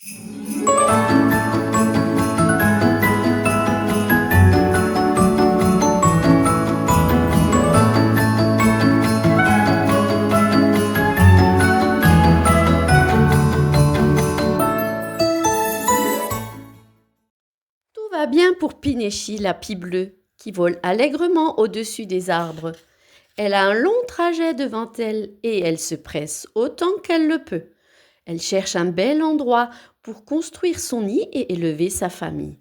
Tout va bien pour Pinéchi, la pie bleue, qui vole allègrement au-dessus des arbres. Elle a un long trajet devant elle et elle se presse autant qu'elle le peut. Elle cherche un bel endroit pour construire son nid et élever sa famille.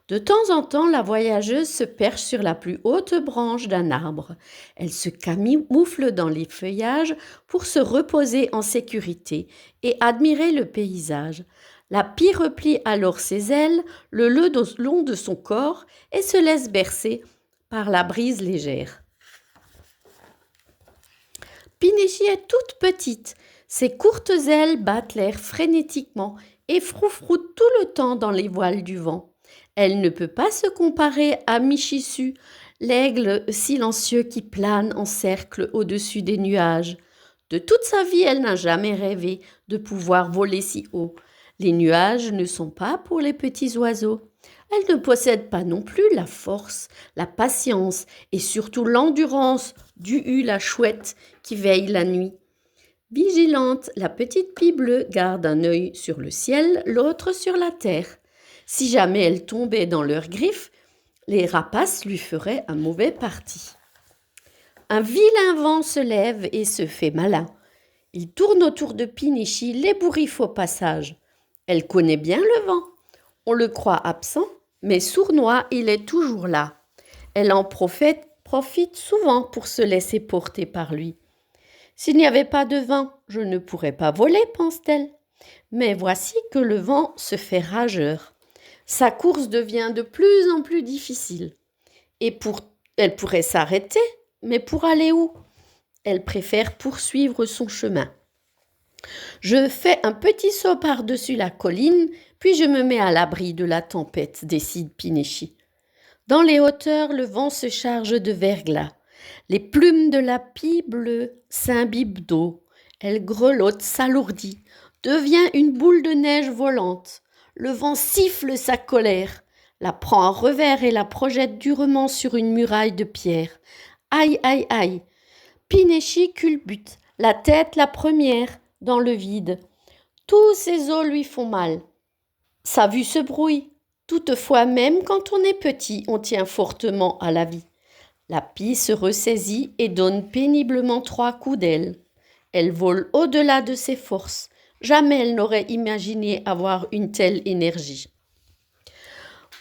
De temps en temps, la voyageuse se perche sur la plus haute branche d'un arbre. Elle se camoufle dans les feuillages pour se reposer en sécurité et admirer le paysage. La pie replie alors ses ailes le long de son corps et se laisse bercer par la brise légère. Pinéchi est toute petite. Ses courtes ailes battent l'air frénétiquement et froufroutent tout le temps dans les voiles du vent. Elle ne peut pas se comparer à Michisu, l'aigle silencieux qui plane en cercle au-dessus des nuages. De toute sa vie, elle n'a jamais rêvé de pouvoir voler si haut. Les nuages ne sont pas pour les petits oiseaux. Elle ne possède pas non plus la force, la patience et surtout l'endurance du la chouette qui veille la nuit. Vigilante, la petite pie bleue garde un œil sur le ciel, l'autre sur la terre. Si jamais elle tombait dans leurs griffes, les rapaces lui feraient un mauvais parti. Un vilain vent se lève et se fait malin. Il tourne autour de Pinéchi, l'ébouriffe au passage. Elle connaît bien le vent. On le croit absent, mais sournois, il est toujours là. Elle en profite souvent pour se laisser porter par lui. S'il n'y avait pas de vent, je ne pourrais pas voler, pense-t-elle. Mais voici que le vent se fait rageur. Sa course devient de plus en plus difficile. Elle pourrait s'arrêter, mais pour aller où? Elle préfère poursuivre son chemin. Je fais un petit saut par-dessus la colline, puis je me mets à l'abri de la tempête, décide Pinéchi. Dans les hauteurs, le vent se charge de verglas. Les plumes de la pie bleue s'imbibent d'eau. Elle grelotte, s'alourdit, devient une boule de neige volante. Le vent siffle sa colère, la prend à revers et la projette durement sur une muraille de pierre. Aïe, aïe, aïe! Pinéchi culbute, la tête la première, dans le vide. Tous ses os lui font mal. Sa vue se brouille. Toutefois, même quand on est petit, on tient fortement à la vie. La pie se ressaisit et donne péniblement 3 coups d'aile. Elle vole au-delà de ses forces. Jamais elle n'aurait imaginé avoir une telle énergie.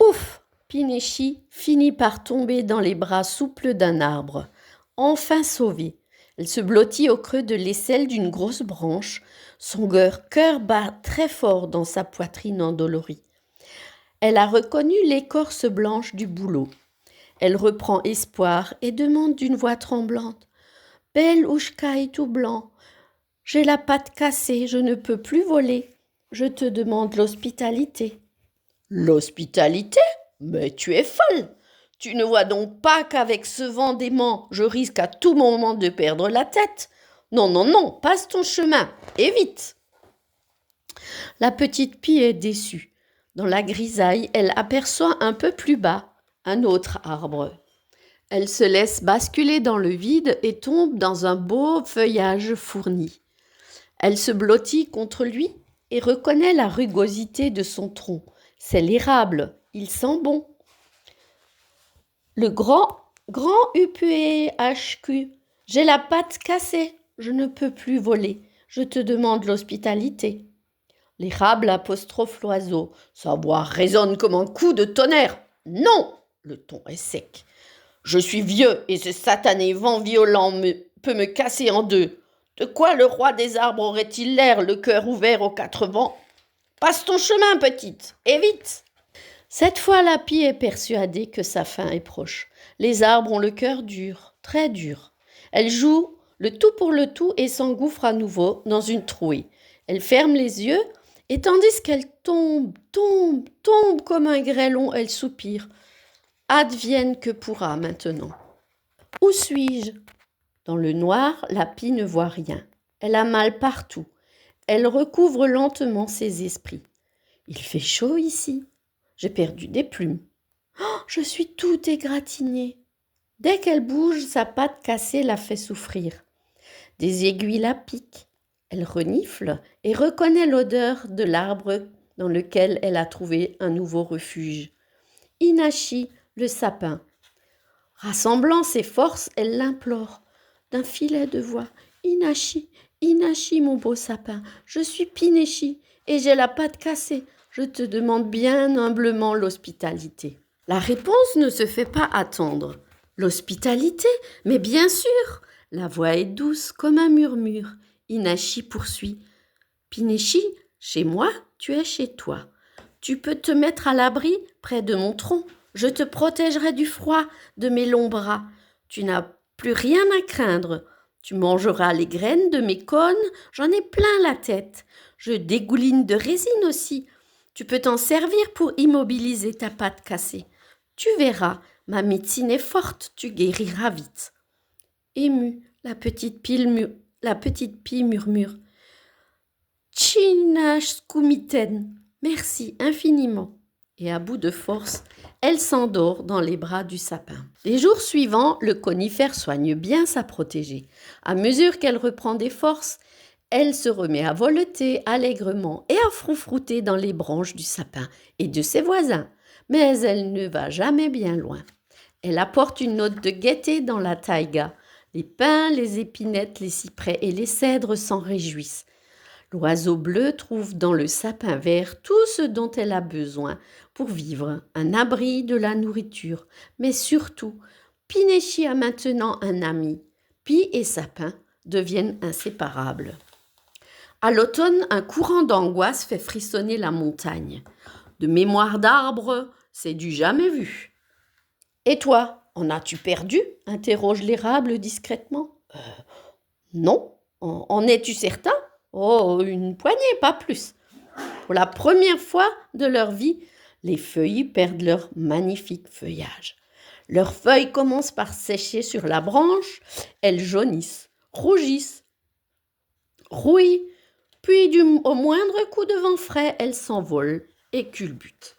Ouf! Pinéchi finit par tomber dans les bras souples d'un arbre. Enfin sauvée. Elle se blottit au creux de l'aisselle d'une grosse branche. Son cœur bat très fort dans sa poitrine endolorie. Elle a reconnu l'écorce blanche du bouleau. Elle reprend espoir et demande d'une voix tremblante. « Belle Oushkaï tout blanc, j'ai la patte cassée, je ne peux plus voler. Je te demande l'hospitalité. » L'hospitalité? Mais tu es folle! Tu ne vois donc pas qu'avec ce vent dément, je risque à tout moment de perdre la tête? Non, non, non, passe ton chemin, et vite! La petite pie est déçue. Dans la grisaille, elle aperçoit un peu plus bas un autre arbre. Elle se laisse basculer dans le vide et tombe dans un beau feuillage fourni. Elle se blottit contre lui et reconnaît la rugosité de son tronc. C'est l'érable, il sent bon. Le grand UPHQ, j'ai la patte cassée, je ne peux plus voler, je te demande l'hospitalité. L'érable apostrophe l'oiseau, sa voix résonne comme un coup de tonnerre. Non, le ton est sec. Je suis vieux et ce satané vent violent peut me casser en deux. De quoi le roi des arbres aurait-il l'air, le cœur ouvert aux 4 vents? Passe ton chemin, petite, et vite! Cette fois, la pie est persuadée que sa fin est proche. Les arbres ont le cœur dur, très dur. Elle joue le tout pour le tout et s'engouffre à nouveau dans une trouée. Elle ferme les yeux et tandis qu'elle tombe comme un grêlon, elle soupire. Advienne que pourra maintenant. Où suis-je? Dans le noir, la pie ne voit rien. Elle a mal partout. Elle recouvre lentement ses esprits. Il fait chaud ici. J'ai perdu des plumes. Oh, je suis tout égratignée. Dès qu'elle bouge, sa patte cassée la fait souffrir. Des aiguilles la piquent. Elle renifle et reconnaît l'odeur de l'arbre dans lequel elle a trouvé un nouveau refuge. Inachi, le sapin. Rassemblant ses forces, elle l'implore d'un filet de voix. Inachi, Inachi, mon beau sapin, je suis Pinechi et j'ai la patte cassée. Je te demande bien humblement l'hospitalité. La réponse ne se fait pas attendre. L'hospitalité? Mais bien sûr! La voix est douce comme un murmure. Inachi poursuit. Pinechi, chez moi, tu es chez toi. Tu peux te mettre à l'abri près de mon tronc. Je te protégerai du froid de mes longs bras. Tu n'as plus rien à craindre. Tu mangeras les graines de mes cônes, j'en ai plein la tête. Je dégouline de résine aussi. Tu peux t'en servir pour immobiliser ta patte cassée. Tu verras, ma médecine est forte, tu guériras vite. Émue, la petite pie murmure. Chinashkumiten, merci infiniment. Et à bout de force, elle s'endort dans les bras du sapin. Les jours suivants, le conifère soigne bien sa protégée. À mesure qu'elle reprend des forces, elle se remet à voleter allègrement et à froufrouter dans les branches du sapin et de ses voisins. Mais elle ne va jamais bien loin. Elle apporte une note de gaieté dans la taïga. Les pins, les épinettes, les cyprès et les cèdres s'en réjouissent. L'oiseau bleu trouve dans le sapin vert tout ce dont elle a besoin pour vivre, un abri, de la nourriture. Mais surtout, Pinechi a maintenant un ami. Pie et sapin deviennent inséparables. À l'automne, un courant d'angoisse fait frissonner la montagne. De mémoire d'arbre, c'est du jamais vu. Et toi, en as-tu perdu? Interroge l'érable discrètement. Non. En es-tu certain? Oh, une poignée, pas plus. Pour la première fois de leur vie, les feuilles perdent leur magnifique feuillage. Leurs feuilles commencent par sécher sur la branche, elles jaunissent, rougissent, rouillent, puis au moindre coup de vent frais, elles s'envolent et culbutent.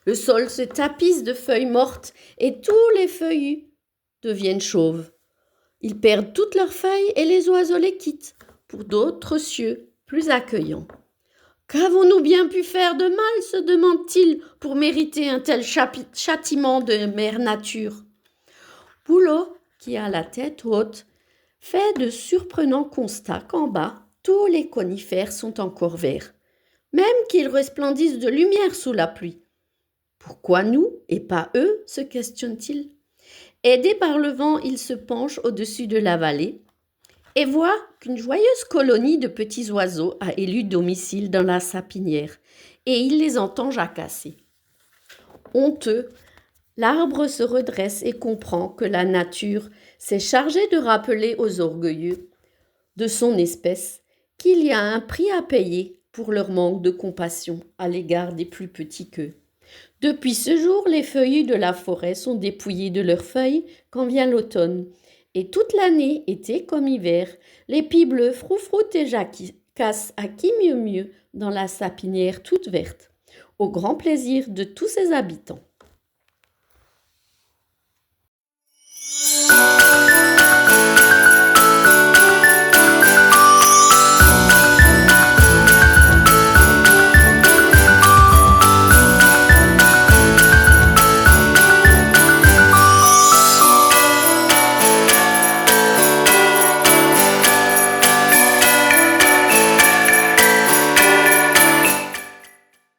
Le sol se tapisse de feuilles mortes et tous les feuillus deviennent chauves. Ils perdent toutes leurs feuilles et les oiseaux les quittent pour d'autres cieux plus accueillants. Qu'avons-nous bien pu faire de mal, se demande-t-il, pour mériter un tel châtiment de mère nature? Boulot, qui a la tête haute, fait de surprenants constats qu'en bas, tous les conifères sont encore verts, même qu'ils resplendissent de lumière sous la pluie. Pourquoi nous et pas eux, se questionne-t-il. Aidé par le vent, il se penche au-dessus de la vallée et voit qu'une joyeuse colonie de petits oiseaux a élu domicile dans la sapinière, et il les entend jacasser. Honteux, l'arbre se redresse et comprend que la nature s'est chargée de rappeler aux orgueilleux de son espèce qu'il y a un prix à payer pour leur manque de compassion à l'égard des plus petits qu'eux. Depuis ce jour, les feuillus de la forêt sont dépouillés de leurs feuilles quand vient l'automne. Et toute l'année, été comme hiver, les pies bleues froufroutent et jacassent à qui mieux dans la sapinière toute verte, au grand plaisir de tous ses habitants.